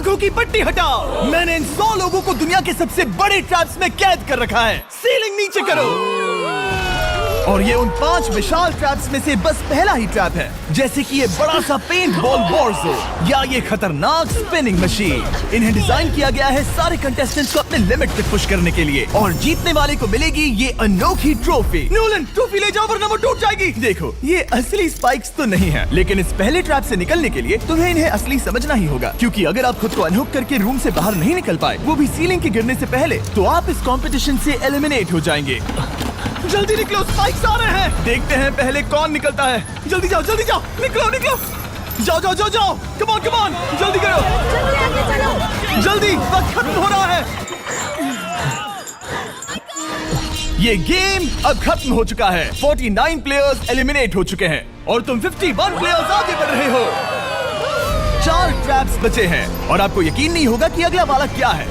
आंखों की पट्टी हटाओ। मैंने इन 100 लोगों को दुनिया के सबसे बड़े ट्रैप्स में कैद कर रखा है। सीलिंग नीचे करो। और ये उन 5 विशाल ट्रैप्स में से बस पहला ही ट्रैप है, जैसे कि ये बड़ा सा पेंट बॉल बोर्जो या ये खतरनाक स्पिनिंग मशीन। इन्हें डिजाइन किया गया है सारे कंटेस्टेंट्स को अपने लिमिट पे पुश करने के लिए, और जीतने वाले को मिलेगी ये अनोखी ट्रॉफी। नोलन, ट्रॉफी ले जाओ वरना वो टूट जाएगी। देखो, ये असली स्पाइक्स तो नहीं है, लेकिन इस पहले ट्रैप से निकलने के लिए तुम्हें इन्हें असली समझना ही होगा, क्योंकि अगर आप खुद को अनहुक करके रूम से बाहर नहीं निकल पाए, वो भी सीलिंग के गिरने से पहले, तो आप इस कॉम्पिटिशन से एलिमिनेट हो जाएंगे। जल्दी निकलो, स्पाइक्स आ रहे हैं। देखते हैं पहले कौन निकलता है। जल्दी जाओ, जल्दी जाओ, निकलो निकलो, जाओ जाओ जाओ जाओ, कम ऑन कम ऑन, जल्दी करो, जल्दी, वक्त खत्म हो रहा है। ये गेम अब खत्म हो चुका है। 49 प्लेयर्स एलिमिनेट हो चुके हैं और तुम 51 प्लेयर्स आगे बढ़ रहे हो। 4 ट्रैप्स बचे हैं और आपको यकीन नहीं होगा कि अगला वाला क्या है।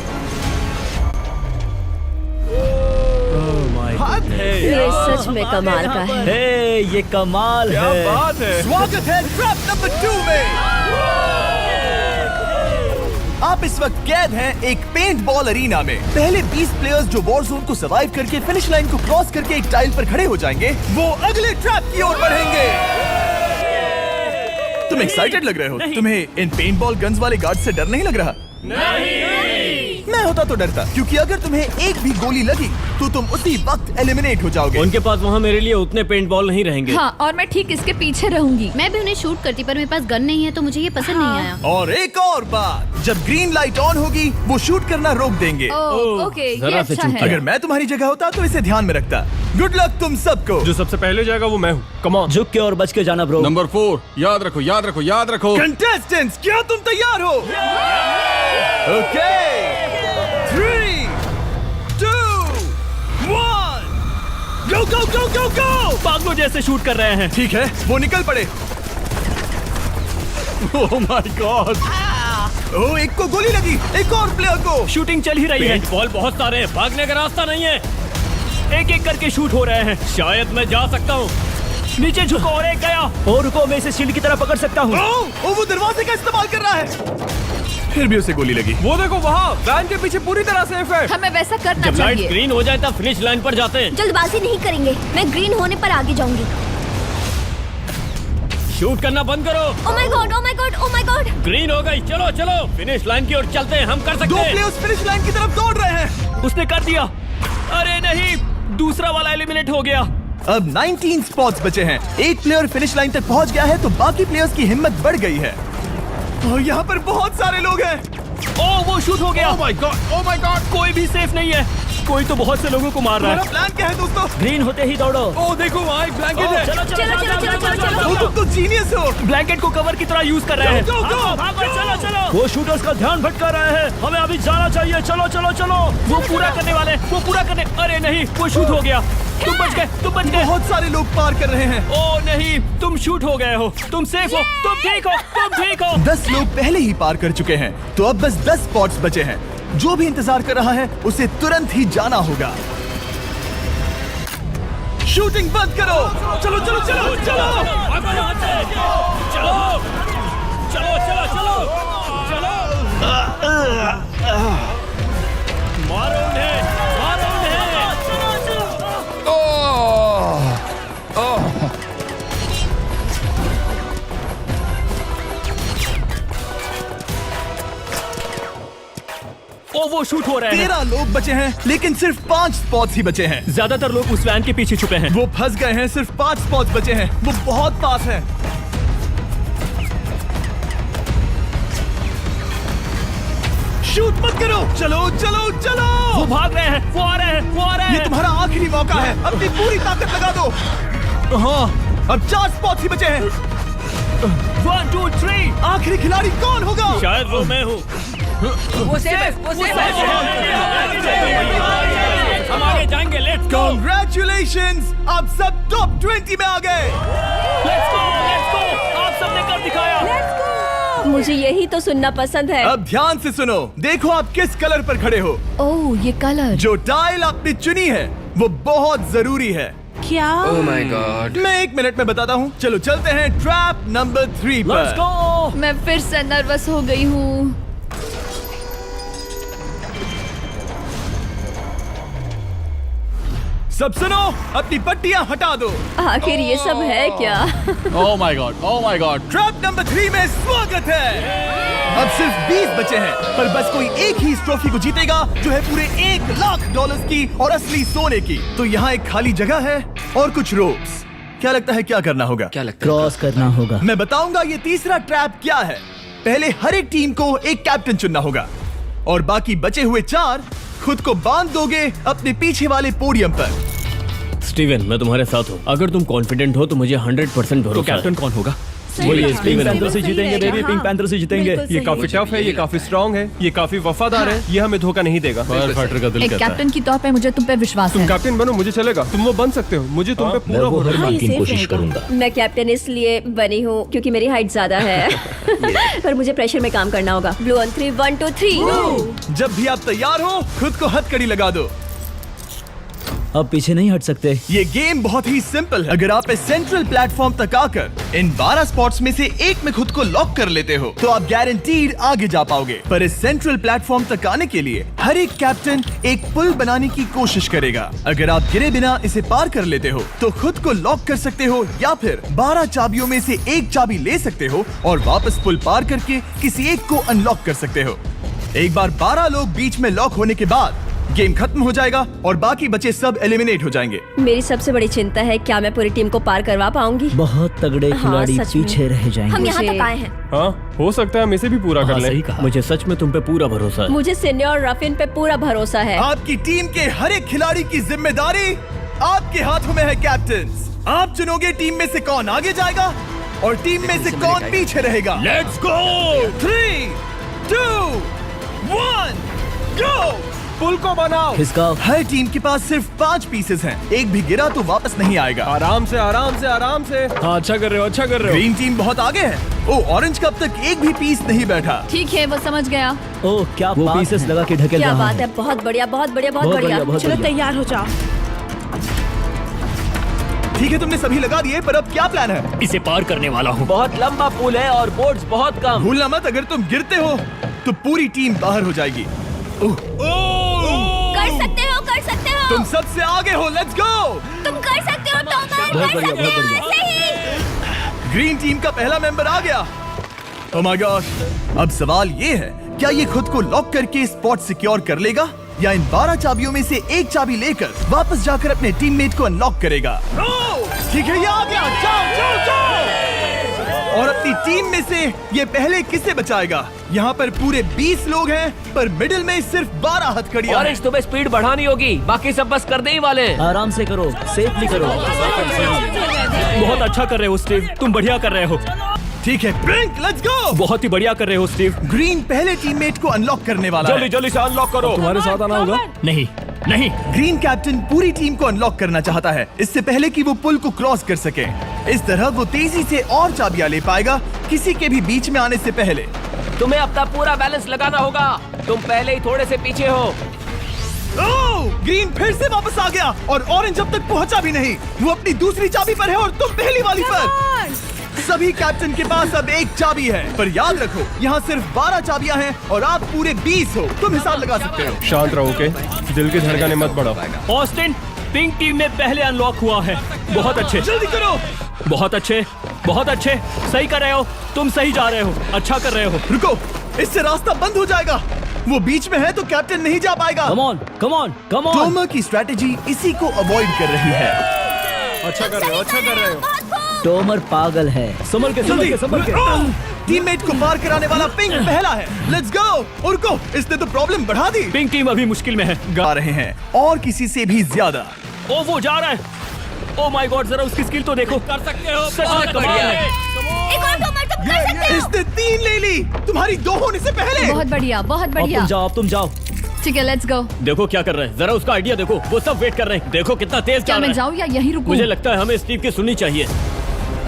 ये सच में कमाल का है। हे, ये कमाल क्या है। बात है। स्वागत है ट्रैप नंबर 2 में। आप इस वक्त कैद हैं एक पेंट बॉल अरीना में। पहले 20 प्लेयर्स जो वॉर जोन को सर्वाइव करके फिनिश लाइन को क्रॉस करके एक टाइल पर खड़े हो जाएंगे, वो अगले ट्रैप की ओर बढ़ेंगे। तुम एक्साइटेड लग रहे हो। तुम्हें इन पेंट बॉल गन्स वाले गार्ड से डर नहीं लग रहा? मैं होता तो डरता, क्योंकि अगर तुम्हें एक भी गोली लगी तो तुम उसी वक्त एलिमिनेट हो जाओगे। उनके पास वहाँ मेरे लिए उतने पेंट बॉल नहीं रहेंगे। हाँ, और मैं ठीक इसके पीछे रहूंगी। मैं भी उन्हें शूट करती, पर मेरे पास गन नहीं है तो मुझे ये पसंद नहीं आया। और एक और बात, जब ग्रीन लाइट ऑन होगी वो शूट करना रोक देंगे। ओके, ये जरा से अच्छा चूक है। अगर मैं तुम्हारी जगह होता तो इसे ध्यान में रखता। गुड लक तुम सबको। जो सबसे पहले जाएगा वो मैं हूँ। Come on. झुक के और बच के जाना ब्रो। नंबर 4, याद रखो याद रखो याद रखो। कंटेस्टेंट्स, क्या तुम तैयार हो? ओके, 3, 2, 1, गो गो गो गो गो। पागलों जैसे शूट कर रहे हैं। ठीक है, वो निकल पड़े। ओह माय गॉड। ओह, एक को गोली लगी, एक और प्लेयर को। शूटिंग चल ही रही है। पेंट बॉल बहुत सारे हैं, भागने का रास्ता नहीं है। एक एक करके शूट हो रहे हैं। शायद मैं जा सकता हूँ। नीचे झुको और एक गया। और रुको, मैं इसे शील्ड की तरह पकड़ सकता हूँ। ओह, वो दरवाजे का इस्तेमाल कर रहा है। फिर भी उसे गोली लगी। वो देखो वहाँ, वैन के पीछे पूरी तरह सेफ है। हमें वैसा करना जब लाइट चाहिए। ग्रीन हो जाए तब फिनिश लाइन पर जाते हैं। जल्दबाजी नहीं करेंगे, मैं ग्रीन होने पर आगे जाऊंगी। शूट करना बंद करो। ओह my God, oh my God, oh my God. Green हो गई, चलो चलो फिनिश लाइन की ओर चलते हैं। हम कर सकते 2 हैं। प्लेयर्स फिनिश लाइन की तरफ दौड़ रहे हैं। उसने कर दिया। अरे नहीं, दूसरा वाला एलिमिनेट हो गया। अब 19 स्पॉट्स बचे हैं। एक प्लेयर फिनिश लाइन तक पहुंच गया है तो बाकी प्लेयर्स की हिम्मत बढ़ गई है। और यहाँ पर बहुत सारे लोग हैं। ओह, वो शूट हो गया। ओह my God, oh my God. कोई भी सेफ नहीं है। कोई तो बहुत से लोगों को मार रहा हमारा है। प्लान क्या है दोस्तों? ग्रीन होते ही दौड़ो। ओह देखो वहाँ एक ब्लैंकेट है। चलो चलो, चलो, चलो, चलो, चलो। वो तुम तो जीनियस हो। ब्लैंकेट को कवर की तरह यूज कर रहे हैं। go, go, भागो, भागो, चलो चलो। वो शूटर्स का ध्यान भटका रहे हैं। हमें अभी जाना चाहिए। चलो चलो चलो। वो पूरा करने वाले, वो पूरा करने। अरे नहीं, वो शूट हो गया। तुम बच गए, तुम बच गए। बहुत सारे लोग पार कर रहे हैं। ओह नहीं, तुम शूट हो गए हो। तुम सेफ हो, तुम ठीक हो, तुम ठीक हो। 10 लोग पहले ही पार कर चुके हैं, तो अब बस 10 स्पॉट्स बचे हैं। जो भी इंतजार कर रहा है उसे तुरंत ही जाना होगा। शूटिंग बंद करो। चलो चलो चलो चलो। भागो यहाँ से। चलो चलो चलो चलो चलो। मारो उन्हें, मारो उन्हें। ओ, वो शूट हो रहे हैं। 13 लोग बचे हैं, लेकिन सिर्फ 5 स्पॉट्स ही बचे हैं। ज्यादातर लोग उस वैन के पीछे छुपे हैं। वो फंस गए हैं। सिर्फ 5 स्पॉट्स बचे हैं। वो बहुत पास है। शूट मत करो। चलो चलो चलो। वो भाग रहे हैं, वो आ रहे हैं, वो आ रहे ये हैं। तुम्हारा आखिरी मौका है। अपनी पूरी ताकत लगा दो। हाँ, अब 4 स्पॉट्स ही बचे हैं। 1 2 3। आखिरी खिलाड़ी कौन होगा? शायद वो मैं हूँ। वो सेफ है, वो सेफ है। हम आगे जाएंगे। Let's go, Congratulations! आप सब टॉप 20 में आ गए। Let's go, let's go. आप सबने कर दिखाया। मुझे यही तो सुनना पसंद है। अब ध्यान से सुनो। देखो आप किस कलर पर खड़े हो। ओह, ये कलर। जो टाइल आपने चुनी है वो बहुत जरूरी है। क्या? ओह माय गॉड। मैं 1 मिनट में बताता हूँ। चलो चलते हैं ट्रैप नंबर 3 लेट्स पर। गो। मैं फिर से नर्वस हो गई हूँ। सब सुनो, अपनी पट्टियां हटा दो। आखिर ये सब है क्या? Oh my God. Oh my God. Trap number 3 में स्वागत है। अब सिर्फ 20 बचे हैं, पर बस कोई एक ही इस ट्रॉफी को जीतेगा जो है पूरे $1,00,000 की और असली सोने की। तो यहाँ एक खाली जगह है और कुछ रोप्स। क्या लगता है क्या करना होगा? क्या लगता है? क्रॉस करना होगा। मैं बताऊंगा ये तीसरा ट्रैप क्या है। पहले हर एक टीम को एक कैप्टन चुनना होगा और बाकी बचे हुए 4 खुद को बांध दोगे अपने पीछे वाले पोडियम पर। स्टीवन, मैं तुम्हारे साथ हूँ। अगर तुम कॉन्फिडेंट हो तो मुझे 100% भरोसा है। कैप्टन कौन होगा? बोलिए, पिंक पैंथर से जीतेंगे बेबी, पिंक पैंथर से जीतेंगे। ये काफी टफ है, ये काफी स्ट्रांग है, ये काफी वफादार है, ये हमें धोखा नहीं देगा। फाइटर का दिल एक कहता है। कैप्टन की तौर पे मुझे तुम पे विश्वास तुम है। कैप्टन बनो, मुझे चलेगा। तुम वो बन सकते हो, मुझे तुम पे पूरा भरोसा हाँ, है। ये की safe कोशिश रहेगा। करूंगा। मैं कैप्टन इसलिए बनी हूँ क्योंकि मेरी हाइट ज्यादा है। पर मुझे प्रेशर में काम करना होगा। Blue on 3, 1 2 3। जब भी आप तैयार हो खुद को हथकड़ी लगा दो। अब पीछे नहीं हट सकते। ये गेम बहुत ही सिंपल है। अगर आप इस सेंट्रल प्लेटफॉर्म तक आकर इन 12 स्पॉट्स में से एक में खुद को लॉक कर लेते हो तो आप गारंटीड आगे जा पाओगे। पर इस सेंट्रल प्लेटफॉर्म तक आने के लिए हर एक कैप्टन एक पुल बनाने की कोशिश करेगा। अगर आप गिरे बिना इसे पार कर लेते हो तो खुद को लॉक कर सकते हो या फिर 12 चाबियों में से एक चाबी ले सकते हो और वापस पुल पार करके किसी एक को अनलॉक कर सकते हो। एक बार 12 लोग बीच में लॉक होने के बाद गेम खत्म हो जाएगा और बाकी बचे सब एलिमिनेट हो जाएंगे। मेरी सबसे बड़ी चिंता है क्या मैं पूरी टीम को पार करवा पाऊंगी। बहुत तगड़े हाँ, खिलाड़ी सच में। पीछे रह जाएंगे। हम यहाँ मुझे- तक आए हैं। हाँ, हो सकता है हम इसे भी पूरा कर लें। सही कहा। मुझे सच में तुम पे पूरा भरोसा है। मुझे सीनियर रफिन पे पूरा भरोसा है। आपकी टीम के हर एक खिलाड़ी की जिम्मेदारी आपके हाथों में है कैप्टन्स। आप चुनोगे टीम में से कौन आगे जाएगा और टीम में से कौन पीछे रहेगा। Let's go. 3 2 1 गो। पुल को बनाओ। खिसकाओ। हर टीम के पास सिर्फ 5 पीसेस हैं। एक भी गिरा तो वापस नहीं आएगा। आराम से, आराम से, आराम से। हाँ, अच्छा कर रहे हो, अच्छा कर रहे ग्रीन टीम बहुत आगे है। ओ, ऑरेंज का अब तक एक भी पीस नहीं बैठा। ठीक है, वो समझ गया। हो। ओह, क्या वो पीसेस लगा के ढकेल क्या रहा बात है, बहुत बढ़िया, बहुत बढ़िया, बहुत बहुत बढ़िया। बढ़िया, बहुत चलो बढ़िया। तैयार हो जाओ। ठीक है, तुमने सभी लगा दिए, पर अब क्या प्लान है? इसे पार करने वाला हूँ। बहुत लंबा पुल है और बोर्ड्स बहुत कम। भूलना मत, अगर तुम गिरते हो तो पूरी टीम बाहर हो जाएगी। ओह, कर सकते हो, कर सकते हो। तुम सबसे आगे हो। Let's go. तुम कर सकते हो, टॉमर, बहुत कर बढ़िया, सकते बहुत हो, बढ़िया। ऐसे ही। ग्रीन टीम का पहला मेंबर आ गया। ओह माय गॉड। अब सवाल ये है, क्या ये खुद को लॉक करके स्पॉट सिक्योर कर लेगा या इन 12 चाबियों में से एक चाबी लेकर वापस जाकर अपने टीममेट को अनलॉक करेगा? ठीक है, ये आ गया। जाओ जाओ जाओ। और अपनी टीम में से ये पहले किसे बचाएगा? यहाँ पर पूरे 20 लोग हैं, पर मिडिल में सिर्फ 12 हथकड़ियां हैं। ऑरेंज, तुम्हें स्पीड बढ़ानी होगी, बाकी सब बस करने ही वाले हैं। आराम से करो, सेफली करो। बहुत अच्छा कर रहे हो स्टीव, तुम बढ़िया कर रहे हो। ठीक है, ब्लिंक, लेट्स गो। बहुत ही बढ़िया कर रहे हो स्टीव। ग्रीन पहले टीममेट को अनलॉक करने वाला है। जल्दी से अनलॉक करो। तुम्हारे साथ आना होगा। नहीं, नहीं। ग्रीन कैप्टन पूरी टीम को अनलॉक करना चाहता है, इससे पहले कि वो पुल को क्रॉस कर सके। इस तरह वो तेजी से और चाबियां ले पाएगा, किसी के भी बीच में आने से पहले। तुम्हें अपना पूरा बैलेंस लगाना होगा, तुम पहले ही थोड़े से पीछे हो। ओह, ग्रीन फिर से वापस आ गया और ऑरेंज अब तक पहुंचा भी नहीं। वो अपनी दूसरी चाबी पर है और तुम पहली वाली पर। सभी कैप्टन के पास अब एक चाबी है, पर याद रखो यहाँ सिर्फ 12 चाबियां हैं और आप पूरे 20 हो। तुम हिसाब लगा सकते हो। शांत रहो, ओके? दिल की धड़कनें मत बढ़ाओ। ऑस्टिन, पिंक टीम में पहले अनलॉक हुआ है। बहुत अच्छे, जल्दी करो। बहुत अच्छे, बहुत अच्छे। सही कर रहे हो, तुम सही जा रहे हो, अच्छा कर रहे हो। रुको, इससे रास्ता बंद हो जाएगा। वो बीच में है तो कैप्टन नहीं जा पाएगा। Come on, come on, come on. Tomer की स्ट्रेटेजी इसी को अवॉइड कर रही है। अच्छा कर रहे हो, अच्छा कर रहे हो। टोमर पागल है। संभल के, संभल के, संभल के। टीममेट को पार कराने वाला पिंक पहला है। Let's go. रुको, इसने तो प्रॉब्लम बढ़ा दी। पिंक टीम अभी मुश्किल में है। गा रहे हैं और किसी से भी ज्यादा। ओ, वो जा रहा है। ओ माय गॉड, जरा उसकी स्किल तो देखो। कर सकते हो, सच में कमाल है। एक और टॉमर, तुम कर सकते हो। इसने 3 ले ली, तुम्हारी 2 होने से पहले। बहुत बढ़िया, बहुत अब बढ़िया। तुम जाओ, अब तुम जाओ। ठीक है, लेट्स गो। देखो क्या कर रहे हैं, जरा उसका आइडिया देखो। वो सब वेट कर रहे हैं, देखो कितना तेज क्या जा रहा मैं है। जाऊँ या यहीं रुकूं? मुझे लगता है हमें स्टीव की सुननी चाहिए।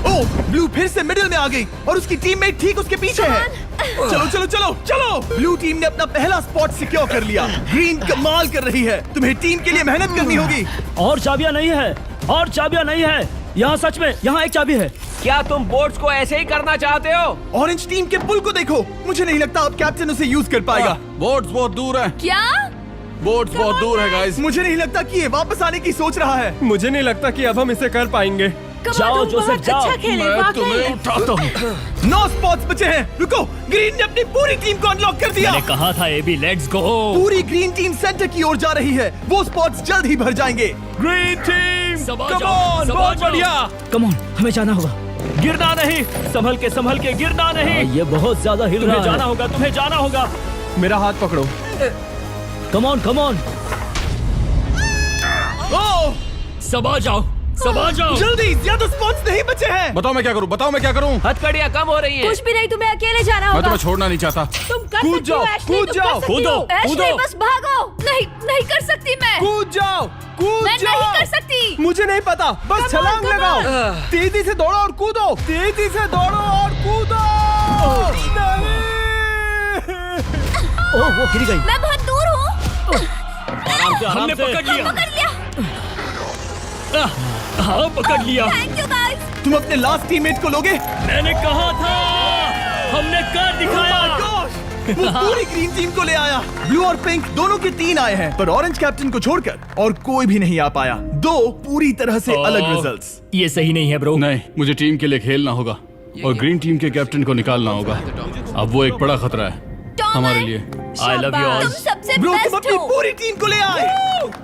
ओह, ब्लू फिर से मिडिल में आ गई और उसकी टीममेट ठीक उसके पीछे है। चलो चलो चलो चलो। ब्लू टीम ने अपना पहला स्पॉट सिक्योर कर लिया। ग्रीन कमाल कर रही है, तुम्हें टीम के लिए मेहनत करनी होगी। और चाबियां नहीं है, और चाबियां नहीं है। यहाँ सच में, यहाँ एक चाबी है। क्या तुम बोट्स को ऐसे ही करना चाहते हो? ऑरेंज टीम के पुल को देखो, मुझे नहीं लगता अब कैप्टन उसे यूज कर पाएगा। बोर्ड्स बहुत दूर है। क्या? बोट्स बहुत दूर है गाइस। मुझे नहीं लगता कि ये वापस आने की सोच रहा है। मुझे नहीं लगता कि अब हम इसे कर पाएंगे। जाओ जोसेफ जाओ। अच्छा खेले मैं तुम्हें उठाता हूँ। 9 स्पॉट्स बचे हैं। रुको, ग्रीन ने अपनी पूरी टीम को अनलॉक कर दिया। मैंने कहा था एबी, लेट्स गो। पूरी ग्रीन टीम सेंटर की ओर जा रही है। वो स्पॉट्स जल्द ही भर जाएंगे। ग्रीन टीम, सबा कम जाओ, ऑन, सबा बहुत जाओ। बढ़िया। कम ऑन, हमें जाना होगा। गिरना नहीं, संभल के गिरना नहीं। ये बहुत ज्यादा हिल रहा है। जाना होगा, तुम्हें जाना होगा। मेरा हाथ पकड़ो। कम ऑन कम ऑन, ओह, सबा जाओ, सबा जाओ। जल्दी, ज्यादा स्पॉट्स नहीं बचे हैं। बताओ मैं क्या करूँ, बताओ मैं क्या करूँ। हथकड़ियाँ कम हो रही हैं। कुछ भी नहीं, तुम्हें अकेले जाना मैं होगा। तुम्हें छोड़ना नहीं चाहता। तुम कर कूद सकती हो, जाओ, एशली, कूद तुम जाओ, कर सकती कूदो, हो। एशली, कूदो। बस भागो। नहीं, नहीं कर सकती मैं। कूद जाओ, कूद मैं जाओ। नहीं कर सकती। मुझे नहीं पता, बस Come on, छलांग come लगाओ। on। तेजी से दौड़ो और कूदो, तेजी से दौड़ो और कूदो। नहीं। ओह, वो गिर गई। मैं बहुत दूर हूँ। हमने पकड़ लिया। पकड़ लिया। हाँ, पकड़ लिया। Thank you guys. तुम अपने लास्ट टीममेट को लोगे? मैंने कहा था, हमने कर दिखाया। वो पूरी ग्रीन टीम को ले आया। ब्लू और पिंक दोनों के 3 आए हैं, पर ऑरेंज कैप्टन को छोड़कर और कोई भी नहीं आ पाया। 2 पूरी तरह से अलग रिजल्ट्स। ये सही नहीं है ब्रो। नहीं, मुझे टीम के लिए खेलना होगा और ग्रीन टीम के कैप्टन को निकालना होगा। अब वो एक बड़ा खतरा है हमारे लिए। I love you all. तुम सबसे ब्रो, तुम बेस्ट अपनी हो। पूरी टीम को ले आए।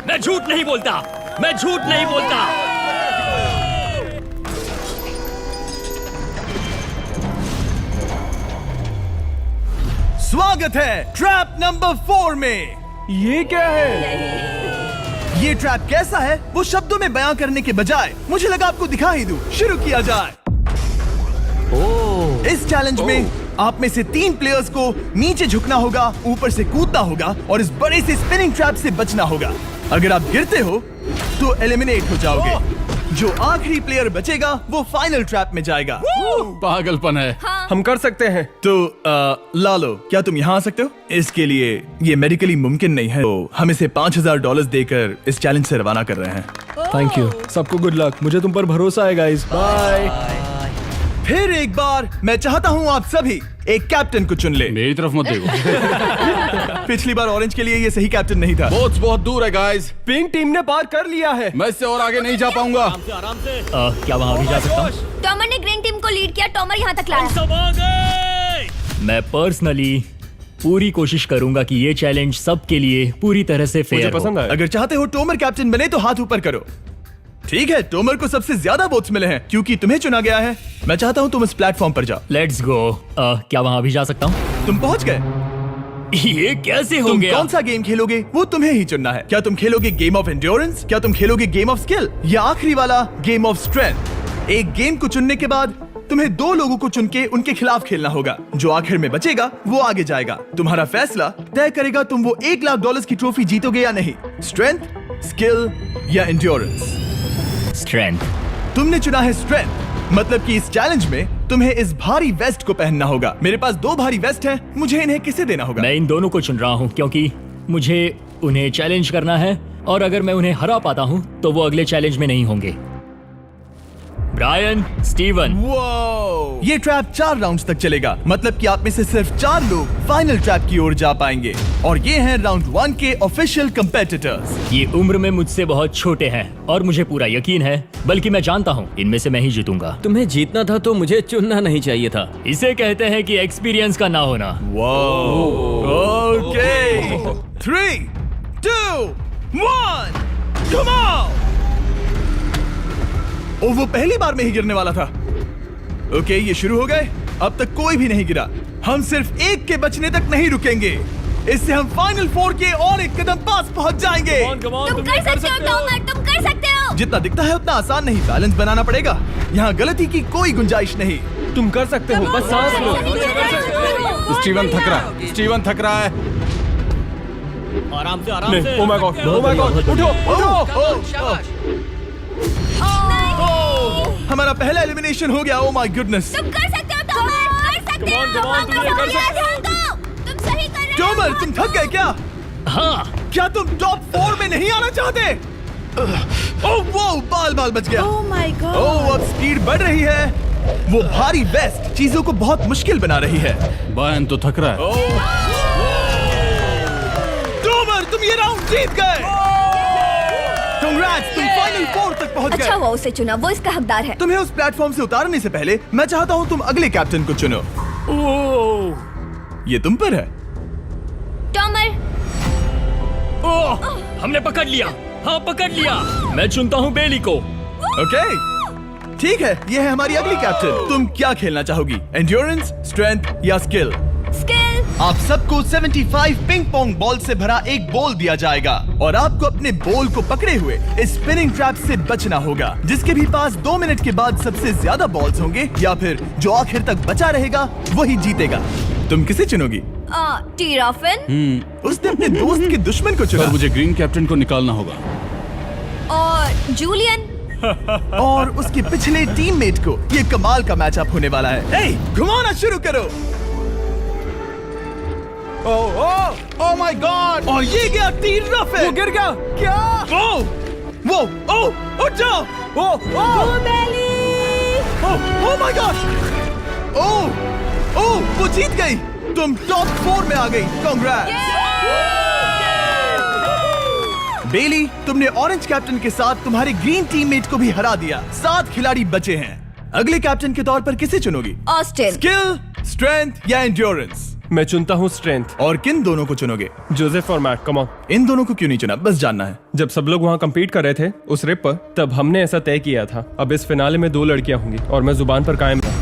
मैं झूठ नहीं बोलता, मैं झूठ नहीं बोलता। स्वागत है ट्रैप नंबर 4 में। ये क्या है? ये ट्रैप कैसा है वो शब्दों में बयां करने के बजाय मुझे लगा आपको दिखा ही दूं। शुरू किया जाए। इस चैलेंज में आप में से 3 प्लेयर्स को नीचे झुकना होगा, ऊपर से कूदना होगा और इस बड़े से स्पिनिंग ट्रैप से बचना होगा। अगर आप गिरते हो तो एलिमिनेट हो जाओगे। जो आखिरी प्लेयर बचेगा वो फाइनल ट्रैप में जाएगा। पागलपन है। हम कर सकते हैं। तो लालो, क्या तुम यहाँ आ सकते हो? इसके लिए ये मेडिकली मुमकिन नहीं है, तो हम इसे $5000 देकर इस चैलेंज से रवाना कर रहे हैं। Thank you. सबको गुड लक। मुझे तुम पर भरोसा है गाइस। बाय। फिर एक बार मैं चाहता हूँ आप सभी एक कैप्टन को चुन ले। मेरी तरफ मत देखो। पिछली बार ऑरेंज के लिए ये सही कैप्टन नहीं था। बोट्स बहुत दूर है गाइस। पिंक टीम ने पार कर लिया है। मैं इससे और आगे नहीं जा पाऊंगा। आराम से। क्या वहाँ भी जा सकता हूँ? टॉमर ने ग्रीन टीम को लीड किया। टॉमर यहाँ तक लाया। सब आ गए। मैं पर्सनली पूरी कोशिश करूंगा कि ये चैलेंज सबके लिए पूरी तरह से मुझे फेयर पसंद हो। आया। अगर चाहते हो टोमर कैप्टन बने तो हाथ ऊपर करो। ठीक है, टोमर को सबसे ज्यादा वोट्स मिले हैं क्योंकि तुम्हें चुना गया है। मैं चाहता हूँ तुम इस प्लेटफॉर्म पर जाओ। Let's go. क्या वहाँ भी जा सकता हूँ? तुम पहुँच गए। ये कैसे हो तुम गया? कौन सा गेम खेलोगे वो तुम्हें ही चुनना है। क्या तुम खेलोगे गेम ऑफ एंड्योरेंस, क्या तुम खेलोगे गेम ऑफ स्किल, या आखिरी वाला गेम ऑफ स्ट्रेंथ? एक गेम को चुनने के बाद तुम्हें 2 लोगों को चुन के उनके खिलाफ खेलना होगा। जो आखिर में बचेगा वो आगे जाएगा। तुम्हारा फैसला तय करेगा तुम वो $1,00,000 की ट्रॉफी जीतोगे या नहीं। स्ट्रेंथ, स्किल या एंड्योरेंस? स्ट्रेंथ। तुमने चुना है स्ट्रेंथ। मतलब कि इस चैलेंज में तुम्हें इस भारी वेस्ट को पहनना होगा। मेरे पास 2 भारी वेस्ट हैं, मुझे इन्हें किसे देना होगा? मैं इन दोनों को चुन रहा हूँ क्योंकि मुझे उन्हें चैलेंज करना है और अगर मैं उन्हें हरा पाता हूँ तो वो अगले चैलेंज में नहीं होंगे। Bryan, Steven. वो ये ट्रैप 4 राउंड्स तक चलेगा। मतलब कि आप में से सिर्फ 4 लोग फाइनल ट्रैप की ओर जा पाएंगे और ये हैं राउंड 1 के ऑफिशियल कंपेटिटर्स। ये उम्र में मुझसे बहुत छोटे हैं और मुझे पूरा यकीन है, बल्कि मैं जानता हूँ इनमें से मैं ही जीतूंगा। तुम्हें जीतना था तो मुझे चुनना नहीं चाहिए था। इसे कहते हैं कि एक्सपीरियंस का ना होना। Okay, 3, 2, 1, come on. ओ, वो पहली बार में ही गिरने वाला था। ओके, ये शुरू हो गए। अब तक कोई भी नहीं गिरा। हम सिर्फ एक के बचने तक नहीं रुकेंगे। इससे हम फाइनल 4 के और एक कदम पास पहुंच जाएंगे। तुम कर सकते हो टॉमर, तुम कर सकते हो। जितना दिखता है उतना आसान नहीं, बैलेंस बनाना पड़ेगा। यहाँ गलती की कोई गुंजाइश नहीं। तुम कर सकते हो, बस सांस लो। स्टीवन थक रहा है। स्टीवन थक रहा है। आराम से, आराम नहीं, से। oh my God, oh my God, उठो। हमारा पहला एलिमिनेशन हो गया। Oh my goodness. तुम कर सकते हो टॉमर, कर सकते हो। तुम सही कर रहे हो। टॉमर, तुम थक गए क्या? हाँ। क्या तुम टॉप 4 में नहीं आना चाहते? ओह वो बाल बच गया। Oh my God. ओह, अब स्पीड बढ़ रही है। वो भारी वेस्ट चीजों को बहुत मुश्किल बना रही है। बायन तो थक रहा है। टॉमर, तुम ये राउंड जीत गए। Congrats, तुम फाइनल 4 तक पहुंच अच्छा गए। हुआ उसे चुना, वो इसका हकदार है। तुम्हें उस प्लेटफॉर्म से उतारने से पहले मैं चाहता हूँ तुम अगले कैप्टन को चुनो। ये तुम पर है। टॉमर, ओह, हमने पकड़ लिया। हाँ, पकड़ लिया। मैं चुनता हूँ बेली को। ओके, ठीक है, ये है हमारी अगली कैप्टन। तुम क्या खेलना चाहोगी, एंड्योरेंस, स्ट्रेंथ या स्किल? स्किल। आप सबको 75 पिंग पोंग बॉल से भरा एक बॉल दिया जाएगा और आपको अपने बॉल को पकड़े हुए इस स्पिनिंग ट्रैप से बचना होगा। जिसके भी पास 2 मिनट के बाद सबसे ज्यादा बॉल्स होंगे या फिर जो आखिर तक बचा रहेगा वही जीतेगा। तुम किसे चुनोगी? टीराफिन उसने अपने दोस्त के दुश्मन को चुना पर मुझे ग्रीन कैप्टन को निकालना होगा। और जूलियन। और उसके पिछले टीममेट को। ये कमाल का मैचअप होने वाला है। ए, घुमाना शुरू करो। ओह माय गॉड, और ये गया टीराफिन। वो गिर गया। क्या? वो उठ जाओ। ओह माय गॉड, ओह वो जीत गई। तुम टॉप 4 में आ गई। कांग्रेट्स। बेली, तुमने ऑरेंज कैप्टन के साथ तुम्हारे ग्रीन टीममेट को भी हरा दिया। 7 खिलाड़ी बचे हैं। अगले कैप्टन के तौर पर किसे चुनोगी? ऑस्टिन। स्किल, स्ट्रेंथ या एंड्योरेंस? मैं चुनता हूँ स्ट्रेंथ। और किन दोनों को चुनोगे? जोसेफ और मैट, कम ऑन। इन दोनों को क्यों नहीं चुना, बस जानना है। जब सब लोग वहाँ कम्पीट कर रहे थे उस रिप पर, तब हमने ऐसा तय किया था। अब इस फिनाले में 2 लड़कियां होंगी और मैं जुबान पर कायम था।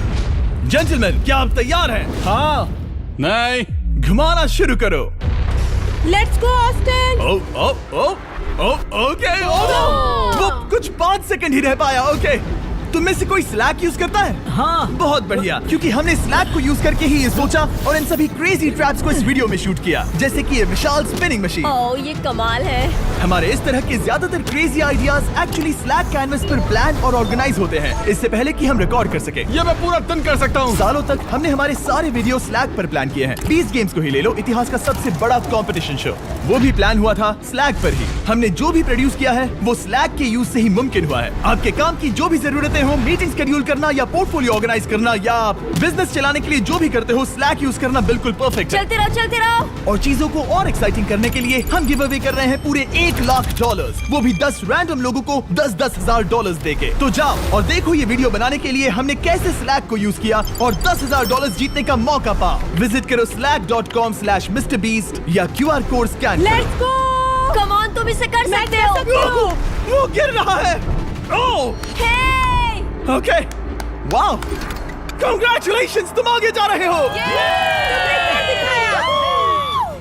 जेंटलमैन, क्या आप तैयार हैं? हाँ। नहीं, घुमाना शुरू करो। Let's go Austin. ओके। वो कुछ 5 सेकंड ही रह पाया। ओके, तुम में से कोई स्लैक यूज करता है? हाँ। बहुत बढ़िया, क्योंकि हमने स्लैक को यूज करके ही ये सोचा और इन सभी क्रेजी ट्रैप्स को इस वीडियो में शूट किया, जैसे कि ये विशाल स्पिनिंग मशीन। ओह, ये कमाल है। हमारे इस तरह के ज्यादातर crazy ideas actually slack canvas पर प्लान और ऑर्गेनाइज होते हैं इससे पहले कि हम रिकॉर्ड कर सके। ये मैं पूरा दिन कर सकता हूँ। सालों तक हमने हमारे सारे वीडियो स्लैक पर प्लान किए हैं। 20 गेम्स को ही ले लो, इतिहास का सबसे बड़ा कंपटीशन शो, वो भी प्लान हुआ था स्लैक पर ही। हमने जो भी प्रोड्यूस किया है वो स्लैक के यूज से ही मुमकिन हुआ है। आपके काम की जो भी जरूरतें हो, मीटिंग शेड्यूल करना या पोर्टफोलियो ऑर्गेनाइज करना या बिजनेस चलाने के लिए जो भी करते हो, स्लैक यूज करना बिल्कुल परफेक्ट है। चलते रहो। और चीजों को और एक्साइटिंग करने के लिए हम गिव अवे कर रहे हैं पूरे $1 लाख, वो भी 10 रैंडम लोगों को $10,000 $10,000 देके। तो जाओ और देखो ये वीडियो बनाने के लिए हमने कैसे स्लैक को यूज किया और $10,000 जीतने का मौका पाओ। विजिट करो slack.com/MrBeast या QR कोड स्कैन करो। Let's go. कम ऑन, तुम इसे कर सकते हो। वो गिर रहा है। ओह, हे, ओके, वाओ, कांग्रेचुलेशंस, तुम आगे जा रहे हो।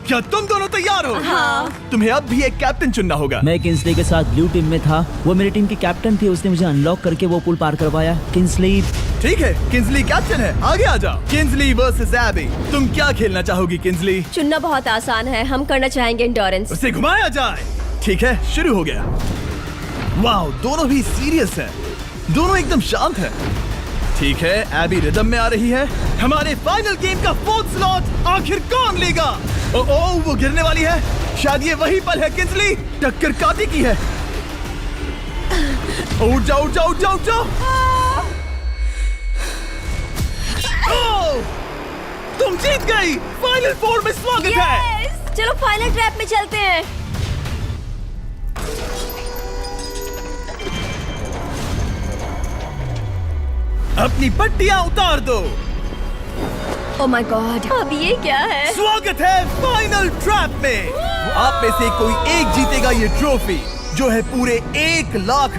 क्या तुम दोनों तैयार हो? हाँ। तुम्हें अब भी एक कैप्टन चुनना होगा। मैं किंसली के साथ ब्लू टीम में था। वो मेरी टीम की कैप्टन थी, उसने मुझे अनलॉक करके वो पुल पार करवाया। किंसली। ठीक है, किंसली कैप्टन है, आगे आ जाओ। किंसली वर्सेस एबी, तुम क्या खेलना चाहोगी किंसली? चुनना बहुत आसान है, हम करना चाहेंगे एंड्योरेंस। उसे घुमाया जाए। ठीक है, शुरू हो गया। वाओ, दोनों भी सीरियस हैं, दोनों एकदम शांत हैं। ठीक है, एबी रिदम में आ रही है। हमारे फाइनल गेम का 4th स्लॉट आखिर कौन लेगा? ओह, वो गिरने वाली है। शायद ये वही पल है किंसली, टक्कर काटी की है। उठ जाओ, उठ जाओ, उठ जाओ, उठ जाओ। ओह, तुम जीत गई। फाइनल 4 में स्वागत है। Yes! चलो फाइनल ट्रैप में चलते हैं। अपनी पट्टियां उतार दो। ओह माय गॉड, अब ये क्या है? स्वागत है फाइनल ट्रैप में। आप में से कोई एक जीतेगा ये ट्रॉफी, जो है पूरे $1 लाख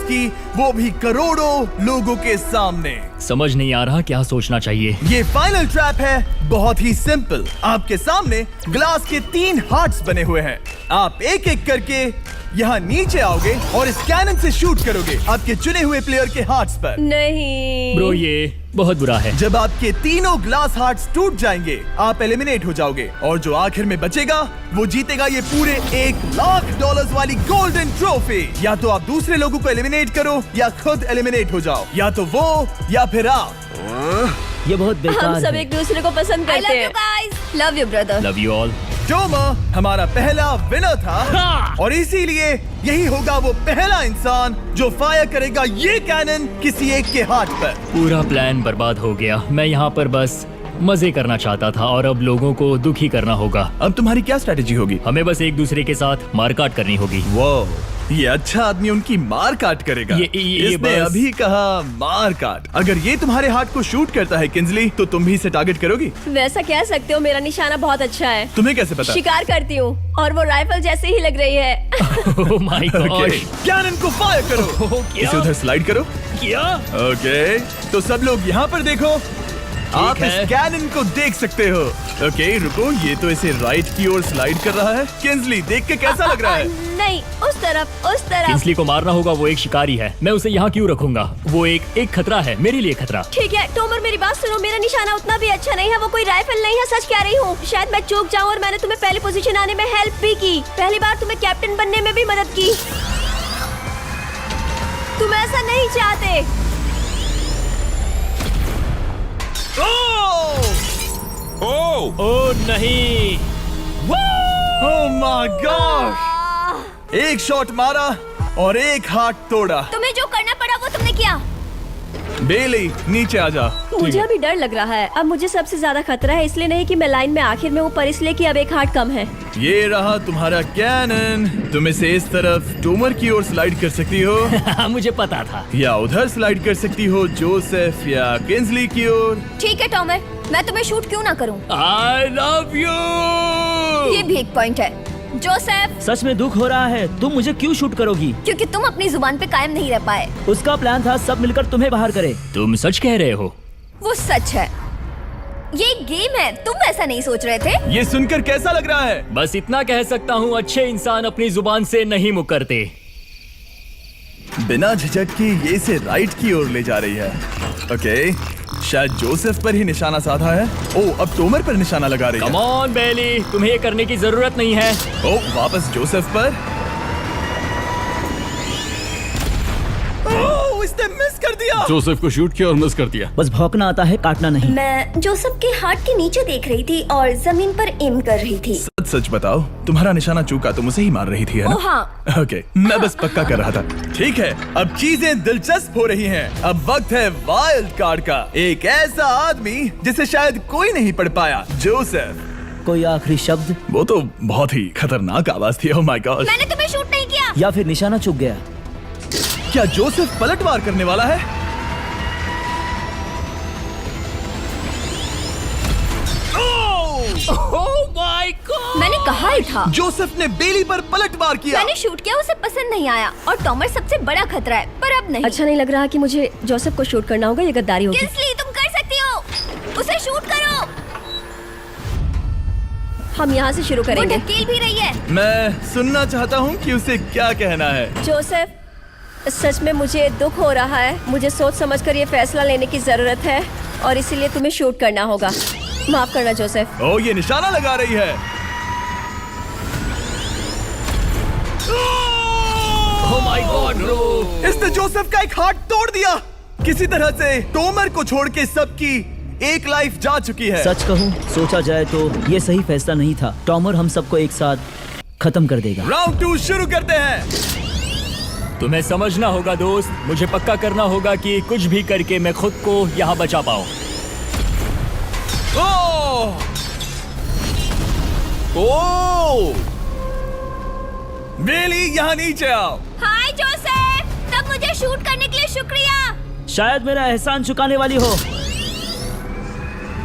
की, वो भी करोड़ों लोगों के सामने। समझ नहीं आ रहा क्या सोचना चाहिए। ये फाइनल ट्रैप है, बहुत ही सिंपल। आपके सामने ग्लास के 3 हार्ट्स बने हुए हैं। आप एक एक करके यहाँ नीचे आओगे और इस कैनन से शूट करोगे आपके चुने हुए प्लेयर के हार्ट्स पर। नहीं ब्रो, ये बहुत बुरा है। जब आपके तीनों ग्लास हार्ट्स टूट जाएंगे, आप एलिमिनेट हो जाओगे और जो आखिर में बचेगा वो जीतेगा ये पूरे $1 लाख वाली गोल्डन ट्रॉफी। या तो आप दूसरे लोगों को एलिमिनेट करो या खुद एलिमिनेट हो जाओ, या तो वो या फिर आप। ये बहुत बेकार हम सब है। एक दूसरे को पसंद करते हैं। Love you brother. Love you all. Toma हमारा पहला विनर था और इसीलिए यही होगा वो पहला इंसान जो फायर करेगा ये कैनन किसी एक के हाथ पर। पूरा प्लान बर्बाद हो गया। मैं यहाँ पर बस मजे करना चाहता था और अब लोगों को दुखी करना होगा। अब तुम्हारी क्या स्ट्रेटेजी होगी? हमें बस एक दूसरे के साथ मारकाट करनी होगी। वो ये अच्छा आदमी उनकी मार काट करेगा। इसने बस- अभी कहा मार काट। अगर ये तुम्हारे हार्ट को शूट करता है किंजली, तो तुम भी इसे टारगेट करोगी? वैसा कह सकते हो, मेरा निशाना बहुत अच्छा है। तुम्हें कैसे पता? शिकार करती हूँ और वो राइफल जैसे ही लग रही है। ओह माय गॉड। कैनन को फायर करो। इसे उधर स्लाइड करो। क्या? ओके, तो सब लोग यहाँ पर देखो। आप इस है। कैनन को देख सकते हो। ओके, रुको, ये तो इसे राइट की ओर स्लाइड कर रहा है। किंजली, देख के कैसा लग रहा है? नहीं, उस तरफ, उस तरफ। किंसली को मारना होगा, वो एक शिकारी है। मैं उसे यहाँ क्यों रखूंगा? वो एक खतरा है, मेरे लिए खतरा। ठीक है टोमर, मेरी बात सुनो, मेरा निशाना उतना भी अच्छा नहीं है, वो कोई राइफल नहीं है, सच कह रही हूँ। शायद मैं चूक जाऊँ और मैंने तुम्हें पहली पोजीशन आने में हेल्प भी की, पहली बार तुम्हें कैप्टन बनने में भी मदद की। तुम ऐसा नहीं चाहते। ओह नहीं। ओह माय गॉड! एक शॉट मारा और एक हाथ तोड़ा। तुम्हें जो करना पड़ा वो तुमने किया। बेली, नीचे आ जा। मुझे अभी डर लग रहा है। अब मुझे सबसे ज्यादा खतरा है, इसलिए नहीं कि मैं लाइन में आखिर में हूँ, पर इसलिए कि अब एक हार्ट कम है। ये रहा तुम्हारा कैनन। तुम इसे इस तरफ टोमर की ओर स्लाइड कर सकती हो मुझे पता था। या उधर स्लाइड कर सकती हो जोसेफ या किंजली की ओर। ठीक है टोमर, मैं तुम्हें शूट क्यों ना करूं? I love you. ये भी एक पॉइंट है। जोसेफ, सच में दुख हो रहा है। तुम मुझे क्यों शूट करोगी? क्योंकि तुम अपनी जुबान पे कायम नहीं रह पाए। उसका प्लान था सब मिलकर तुम्हें बाहर करे। तुम सच कह रहे हो? वो सच है। ये एक गेम है, तुम ऐसा नहीं सोच रहे थे? ये सुनकर कैसा लग रहा है? बस इतना कह सकता हूँ, अच्छे इंसान अपनी जुबान से नहीं मुकरते। बिना झिझक की ये इसे राइट की ओर ले जा रही है। ओके, शायद जोसेफ पर ही निशाना साधा है। ओ, अब टोमर पर निशाना लगा रही है। कम ऑन बेली, तुम्हें ये करने की जरूरत नहीं है। ओ, वापस जोसेफ पर। ओ, इसने मिस कर दिया। जोसेफ को शूट किया और मिस कर दिया। बस भौंकना आता है, काटना नहीं। मैं जोसेफ के हार्ट के नीचे देख रही थी और जमीन पर एम कर रही थी। सच सच बताओ, तुम्हारा निशाना चूका, तुम उसे ही मार रही थी, है ना? ओ हाँ। ओके, मैं बस पक्का कर रहा था। ठीक है, अब चीजें दिलचस्प हो रही हैं। अब वक्त है वाइल्ड कार्ड का। एक ऐसा आदमी जिसे शायद कोई नहीं पढ़ पाया, जोसेफ। कोई आखिरी शब्द? वो तो बहुत ही खतरनाक आवाज थी। ओह माय गॉड! मैंने तुम्हें शूट नहीं किया। या फिर निशाना चूक गया? क्या जोसेफ पलटवार करने वाला है? मैंने कहा ही था। जोसेफ ने बेली पर पलटवार किया। मैंने शूट किया, उसे पसंद नहीं आया और टॉमर सबसे बड़ा खतरा है, पर अब नहीं। अच्छा नहीं लग रहा कि मुझे जोसेफ को शूट करना होगा, ये गद्दारी होगी। किंसली, तुम कर सकती हो, उसे शूट करो। हम यहाँ से शुरू करेंगे। वो ढकेल भी रही है। मैं सुनना चाहता हूँ कि उसे क्या कहना है। जोसेफ, सच में मुझे दुख हो रहा है। मुझे सोच समझकर ये फैसला लेने की जरूरत है और इसीलिए तुम्हें शूट करना होगा। माफ करना जोसेफ। ओ, ये निशाना लगा रही है। ओह माय गॉड ब्रो, इसने जोसेफ का एक हाथ तोड़ दिया। किसी तरह से टोमर को छोड़ के सबकी एक लाइफ जा चुकी है। सच कहूँ, सोचा जाए तो ये सही फैसला नहीं था। टॉमर हम सबको एक साथ खत्म कर देगा। राउंड 2 शुरू करते हैं। तुम्हें समझना होगा दोस्त, मुझे पक्का करना होगा कि कुछ भी करके मैं खुद को यहाँ बचा पाऊँ। ओह! ओह! बेली, यहाँ नीचे आओ। हाय जोसेफ, तब मुझे शूट करने के लिए शुक्रिया। शायद मेरा एहसान चुकाने वाली हो।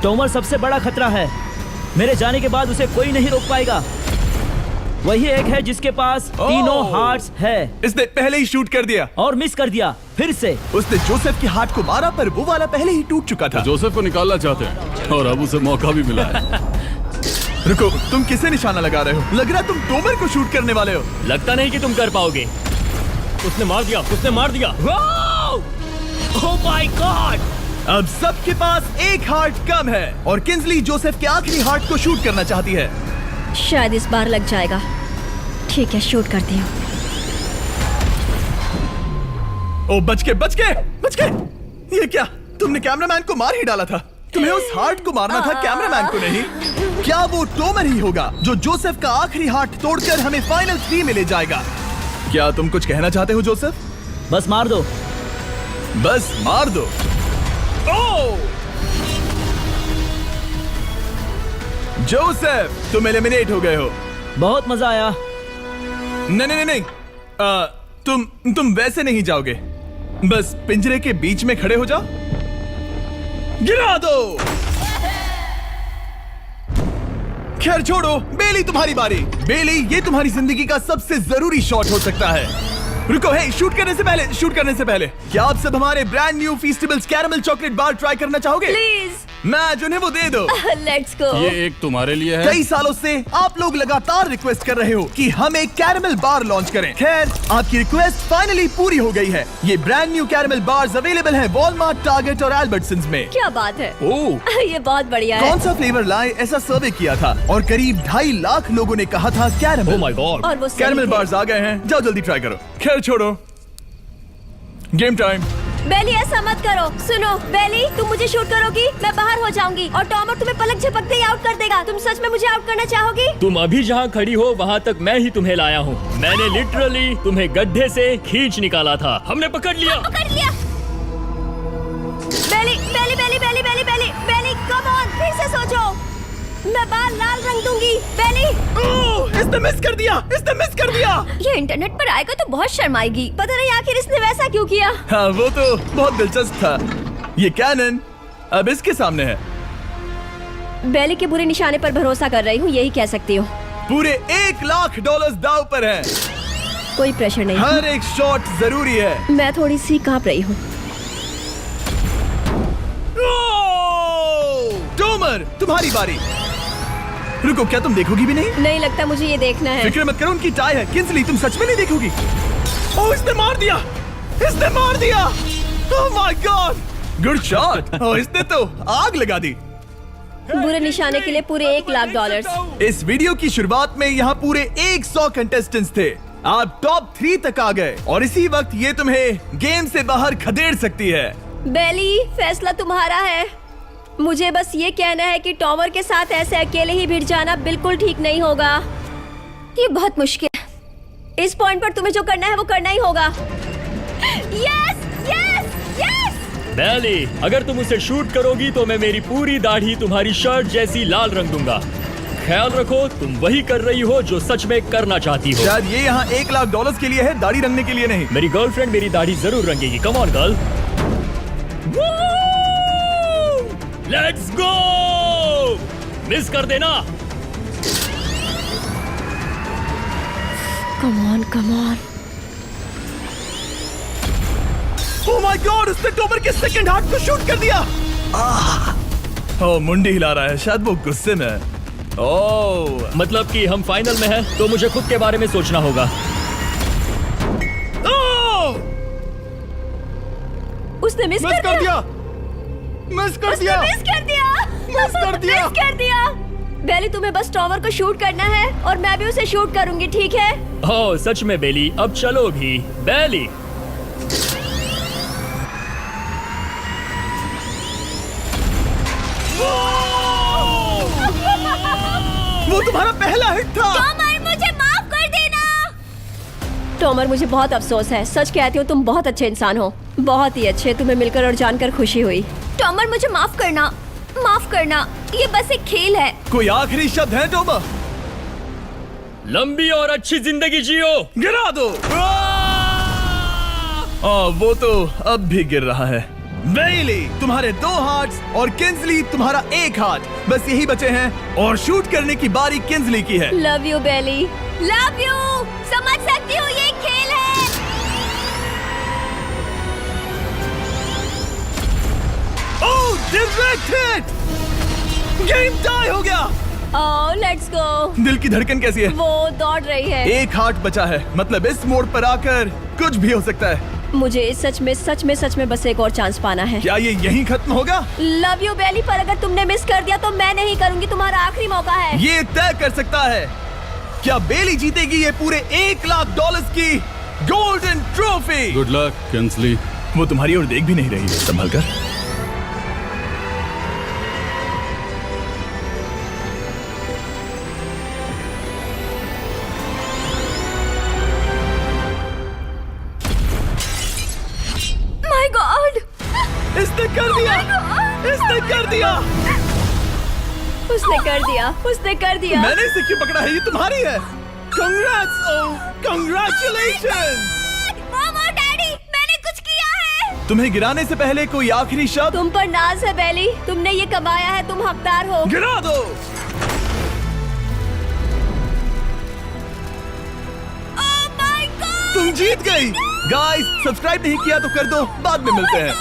टोमर सबसे बड़ा खतरा है। मेरे जाने के बाद उसे कोई नहीं रोक पाएगा। वही एक है जिसके पास तीनों हार्ट्स है। इसने पहले ही शूट कर दिया और मिस कर दिया फिर से। उसने जोसेफ के हाथ को मारा, पर वो वाला पहले ही टूट चुका था। जोसेफ को निकालना चाहते हैं और अब उसे मौका भी मिला है। रुको, तुम किसे निशाना लगा रहे हो? लग रहा तुम टोमर को शूट करने वाले हो। लगता नहीं कि तुम कर पाओगे। उसने मार दिया, उसने मार दिया। Oh my God! अब सबके पास एक हार्ट कम है और किंजली जोसेफ के आखिरी हार्ट को शूट करना चाहती है। शायद इस बार लग जाएगा। ठीक है, शूट करती हूँ। ओ, बच के! ये क्या? तुमने कैमरामैन को मार ही डाला था। तुम्हें उस हार्ट को मारना था, कैमरामैन को नहीं। क्या वो टोमर ही होगा जो जोसेफ का आखिरी हार्ट तोड़कर हमें फाइनल 3 में ले जाएगा? क्या तुम कुछ कहना चाहते हो जोसेफ? बस मार दो। बस मार दो। ओ! जोसेफ, तुम एलिमिनेट हो गए हो। बहुत मजा आया। नहीं नहीं नहीं, तुम वैसे नहीं जाओगे। बस पिंजरे के बीच में खड़े हो जाओ। गिरा दो। खैर छोड़ो, बेली तुम्हारी बारी। बेली, ये तुम्हारी जिंदगी का सबसे जरूरी शॉट हो सकता है। रुको, हे, शूट करने से पहले क्या आप सब हमारे brand new Feastables caramel chocolate bar try करना चाहोगे? प्लीज। मैं उन्हें वो दे दो। Let's go. ये एक तुम्हारे लिए है। कई सालों से आप लोग लगातार रिक्वेस्ट कर रहे हो कि हम एक कैरेमल बार लॉन्च करें। खैर, आपकी रिक्वेस्ट फाइनली पूरी हो गई है। ये brand new caramel bars available हैं वॉलमार्ट, टारगेट और एल्बर्टसन्स में। क्या बात है। ओह, ये बहुत बढ़िया है। कौन सा फ्लेवर लाए, ऐसा सर्वे किया था और करीब 2.5 लाख लोगों ने कहा था कैरेमल। Oh my God. और वो सही कैरेमल थे। बार्स आ गए हैं, जाओ जल्दी ट्राई करो। खैर छोड़ो, गेम टाइम। बेली, ऐसा मत करो। सुनो बेली, तुम मुझे शूट करोगी, मैं बाहर हो जाऊंगी और टॉमर तुम्हें पलक झपकते ही आउट कर देगा। तुम सच में मुझे आउट करना चाहोगी? तुम अभी जहाँ खड़ी हो वहाँ तक मैं ही तुम्हें लाया हूँ। मैंने लिटरली तुम्हें गड्ढे से खींच निकाला था। हमने पकड़ लिया। पकड़ लिया। बेली बेली बेली बेली बेली बेली बेली, कम ऑन, फिर से सोचो। मैं बाल लाल रंग दूंगी। बेली, इसने मिस कर दिया। ये इंटरनेट पर आएगा तो बहुत शर्माएगी। पता नहीं आखिर इसने वैसा क्यों किया। हाँ, वो तो बहुत दिलचस्प था। ये कैनन अब इसके सामने है। बेली के बुरे निशाने पर भरोसा कर रही हूँ, यही कह सकती हूँ। पूरे $1 लाख दाव पर है। कोई प्रेशर नहीं। हर एक शॉट जरूरी है। मैं थोड़ी सी कांप रही हूँ। टॉमर, तुम्हारी बारी। रुको, क्या तुम देखोगी भी नहीं? नहीं लगता मुझे ये देखना है। फिक्र मत करो, उनकी टाई है। किंसली, तुम सच में नहीं देखोगी? ओह, इसने मार दिया। Oh my God, good shot. Oh, इसने तो आग लगा दी। बुरे निशाने के लिए पूरे $1 लाख। इस वीडियो की शुरुआत में यहाँ पूरे 100 कंटेस्टेंट्स थे। आप टॉप 3 तक आ गए और इसी वक्त ये तुम्हें गेम से बाहर खदेड़ सकती है। बेली, फैसला तुम्हारा है। मुझे बस ये कहना है कि टॉमर के साथ ऐसे अकेले ही भिड़ जाना बिल्कुल ठीक नहीं होगा। ये बहुत मुश्किल है। इस पॉइंट पर तुम्हें जो करना है वो करना ही होगा। Yes yes yes. बेली, अगर तुम उसे शूट करोगी तो मैं मेरी पूरी दाढ़ी तुम्हारी शर्ट जैसी लाल रंग दूंगा। ख्याल रखो, तुम वही कर रही हो जो सच में करना चाहती हो। शायद ये यहाँ $1 लाख के लिए है, दाढ़ी रंगने के लिए नहीं। मेरी गर्लफ्रेंड मेरी दाढ़ी जरूर रंगेगी। Come on girl, let's go. Miss कर देना। Come on come on. Oh my God, उसने टॉमर के सेकंड हार्ट को शूट कर दिया। ओह, मुंडी हिला रहा है, शायद वो गुस्से में है। ओह, मतलब कि हम फाइनल में हैं, तो मुझे खुद के बारे में सोचना होगा। उसने मिस कर दिया। मिस कर दिया। बेली, तुम्हें बस टॉमर को शूट करना है और मैं भी उसे शूट करूंगी, ठीक है? ओह सच में बेली, अब चलो भी। बेली, वो तुम्हारा पहला हिट था। टॉमर, मुझे माफ कर देना। टॉमर, मुझे बहुत अफसोस है। सच कहती हूँ, तुम बहुत अच्छे इंसान हो, बहुत ही अच्छे। तुम्हें मिलकर और जानकर खुशी हुई। टॉमर, मुझे माफ करना, माफ करना। ये बस एक खेल है। कोई आखिरी शब्द है टॉमर? लंबी और अच्छी जिंदगी जियो। गिरा दो। वो तो अब भी गिर रहा है। बेली, तुम्हारे 2 हार्ट्स और किंसली तुम्हारा 1 हार्ट। बस यही बचे हैं और शूट करने की बारी किंसली की है। Love you Bailey, love you. समझ सकती हूँ, ये खेल है। Oh, direct hit. Game tie हो गया। Oh, let's go. दिल की धड़कन कैसी है? वो दौड़ रही है। 1 हार्ट बचा है, मतलब इस मोड़ पर आकर कुछ भी हो सकता है। मुझे सच में बस एक और चांस पाना है। क्या ये यहीं खत्म होगा? लव यू बेली, पर अगर तुमने मिस कर दिया तो मैं नहीं करूंगी। तुम्हारा आखिरी मौका है। ये तय कर सकता है क्या बेली जीतेगी ये पूरे $1 लाख की golden trophy. Good luck Kinsley. वो तुम्हारी ओर देख भी नहीं रही है, संभल कर। माय गॉड, इसने कर दिया, इसने कर दिया। उसने कर दिया, उसने कर दिया। मैंने इसे क्यों पकड़ा है? ये तुम्हारी है। Congrats! Oh, congratulations! मॉम और डैडी, मैंने कुछ किया है। तुम्हें गिराने से पहले कोई आखिरी शब्द? तुम पर नाज है बेली, तुमने ये कमाया है, तुम हकदार हो। गिरा दो। Oh my God! तुम जीत गई। गाइस, सब्सक्राइब नहीं किया तो कर दो, बाद में मिलते हैं।